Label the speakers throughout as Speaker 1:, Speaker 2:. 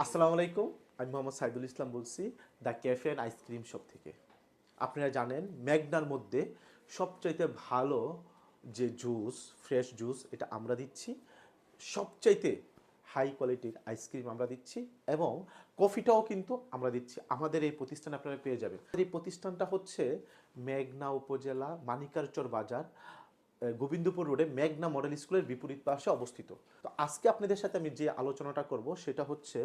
Speaker 1: আসসালামু আলাইকুম। আমি মোহাম্মদ সাইদুল ইসলাম বলছি the cafe and ice cream shop থেকে। আপনারা জানেন মেঘনার মধ্যে সবচাইতে ভালো যে জুস, ফ্রেশ জুস এটা আমরা দিচ্ছি। সবচাইতে হাই কোয়ালিটির আইসক্রিম আমরা দিচ্ছি এবং কফিটাও কিন্তু আমরা দিচ্ছি। আমাদের এই প্রতিষ্ঠানে আপনারা পেয়ে যাবেন। এই প্রতিষ্ঠানটা হচ্ছে মেঘনা উপজেলা মানিকারচর বাজার, গোবিন্দপুর রোডে মেঘনা মডেল স্কুলের বিপরীত পাশে অবস্থিত। তো আজকে আপনাদের সাথে আমি যে আলোচনাটা করব সেটা হচ্ছে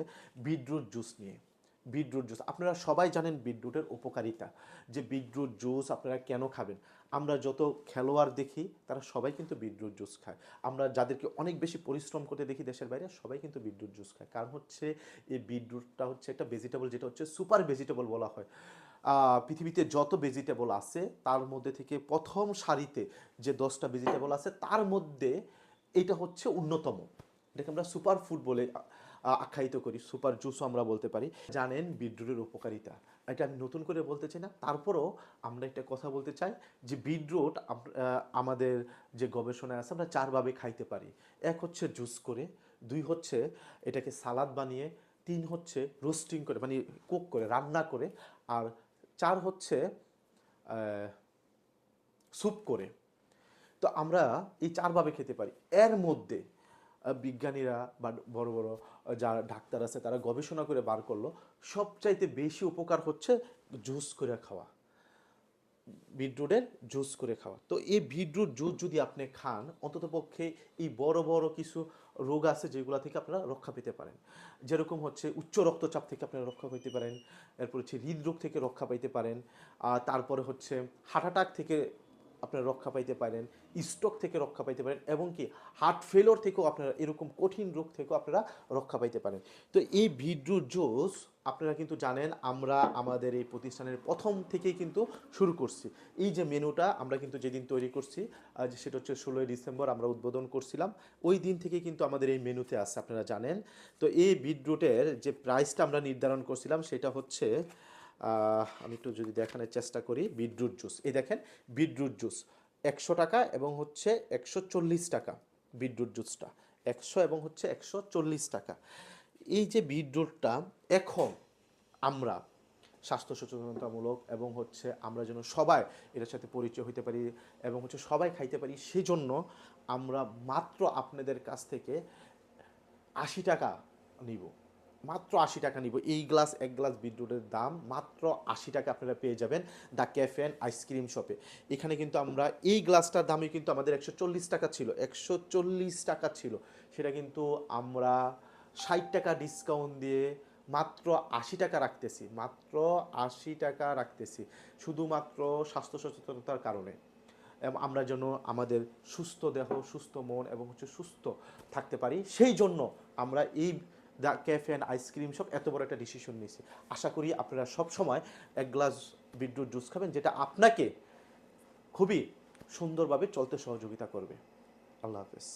Speaker 1: বিটরুট জুস নিয়ে। বিটরুট জুস আপনারা সবাই জানেন বিটরুটের উপকারিতা, যে বিটরুট জুস আপনারা কেন খাবেন। আমরা যত খেলোয়াড় দেখি তারা সবাই কিন্তু বিটরুট জুস খায়। আমরা যাদেরকে অনেক বেশি পরিশ্রম করতে দেখি দেশের বাইরে, সবাই কিন্তু বিটরুট জুস খায়। কারণ হচ্ছে এই বিটরুটটা হচ্ছে একটা ভেজিটেবল, যেটা হচ্ছে সুপার ভেজিটেবল বলা হয়। পৃথিবীতে যত ভেজিটেবল আছে তার মধ্যে থেকে প্রথম সারিতে যে 10টা ভেজিটেবল আছে তার মধ্যে এটা হচ্ছে অন্যতম। এটাকে আমরা সুপার ফুড বলে আখ্যায়িত করি, সুপার জুসও আমরা বলতে পারি। জানেন বিটরুটের উপকারিতা, এটা আমি নতুন করে বলতে চাই না, তারপরও আমরা একটা কথা বলতে চাই যে বিটরুট আমাদের যে গবেষণায় আছে আমরা চারভাবে খাইতে পারি। এক হচ্ছে জুস করে, দুই হচ্ছে এটাকে সালাদ বানিয়ে, তিন হচ্ছে রোস্টিং করে মানে কুক করে রান্না করে, আর চার হচ্ছে স্যুপ করে। তো আমরা এই চারভাবে খেতে পারি। এর মধ্যে বিজ্ঞানীরা বা বড় বড় যারা ডাক্তার আছে তারা গবেষণা করে বার করলো সবচাইতে বেশি উপকার হচ্ছে জুস করে খাওয়া, বিটরুটের জুস করে খাওয়া। তো এই বিটরুট জুস যদি আপনি খান, অন্ততপক্ষে এই বড় বড় কিছু রোগ আছে যেগুলো থেকে আপনারা রক্ষা পেতে পারেন। যেরকম হচ্ছে উচ্চ রক্তচাপ থেকে আপনারা রক্ষা পেতে পারেন, এরপর হচ্ছে হৃদরোগ থেকে রক্ষা পাইতে পারেন, আর তারপরে হচ্ছে হার্ট অ্যাটাক থেকে আপনারা রক্ষা পাইতে পারেন, স্ট্রোক থেকে রক্ষা পাইতে পারেন, এবং কি হার্ট ফেলোর থেকেও আপনারা এরকম কঠিন রোগ থেকেও আপনারা রক্ষা পাইতে পারেন। তো এই বিটরুট জুস আপনারা কিন্তু জানেন আমরা আমাদের এই প্রতিষ্ঠানের প্রথম থেকেই কিন্তু শুরু করছি। এই যে মেনুটা আমরা কিন্তু যেদিন তৈরি করছি, সেটা হচ্ছে 16ই ডিসেম্বর আমরা উদ্বোধন করছিলাম, ওই দিন থেকে কিন্তু আমাদের এই মেনুতে আছে আপনারা জানেন। তো এই বিটরুটের যে প্রাইসটা আমরা নির্ধারণ করছিলাম সেটা হচ্ছে আমি একটু যদি দেখানোর চেষ্টা করি। বিটরুট জুস, এই দেখেন বিটরুট জুস 100 টাকা এবং হচ্ছে 140 টাকা। বিটরুট জুসটা 100 এবং হচ্ছে 140 টাকা। এই যে বিটরুটটা এখন আমরা স্বাস্থ্য সচেতনতামূলক এবং হচ্ছে আমরা যেন সবাই এটার সাথে পরিচয় হইতে পারি এবং হচ্ছে সবাই খাইতে পারি, সেই জন্য আমরা মাত্র আপনাদের কাছ থেকে 80 টাকা নিব। মাত্র 80 টাকা নিব। এই গ্লাস, এক গ্লাস বিটরুটের দাম মাত্র 80 টাকা আপনারা পেয়ে যাবেন দ্য ক্যাফে অ্যান্ড আইসক্রিম শপে। এখানে কিন্তু আমরা এই গ্লাসটার দামই কিন্তু আমাদের 140 টাকা ছিল, 140 টাকা ছিল, সেটা কিন্তু আমরা 60 টাকা ডিসকাউন্ট দিয়ে মাত্র 80 টাকা রাখতেছি, মাত্র 80 টাকা রাখতেছি, শুধুমাত্র স্বাস্থ্য সচেতনতার কারণে। আমরা যেন আমাদের সুস্থ দেহ, সুস্থ মন এবং হচ্ছে সুস্থ থাকতে পারি, সেই জন্য আমরা এই the cafe and ice cream shop এত বড় একটা ডিসিশন নিয়েছি। আশা করি আপনারা সব সময় এক গ্লাস বিটরুট জুস খাবেন, যেটা আপনাকে খুবই সুন্দরভাবে চলতে সহযোগিতা করবে। আল্লাহ হাফেজ।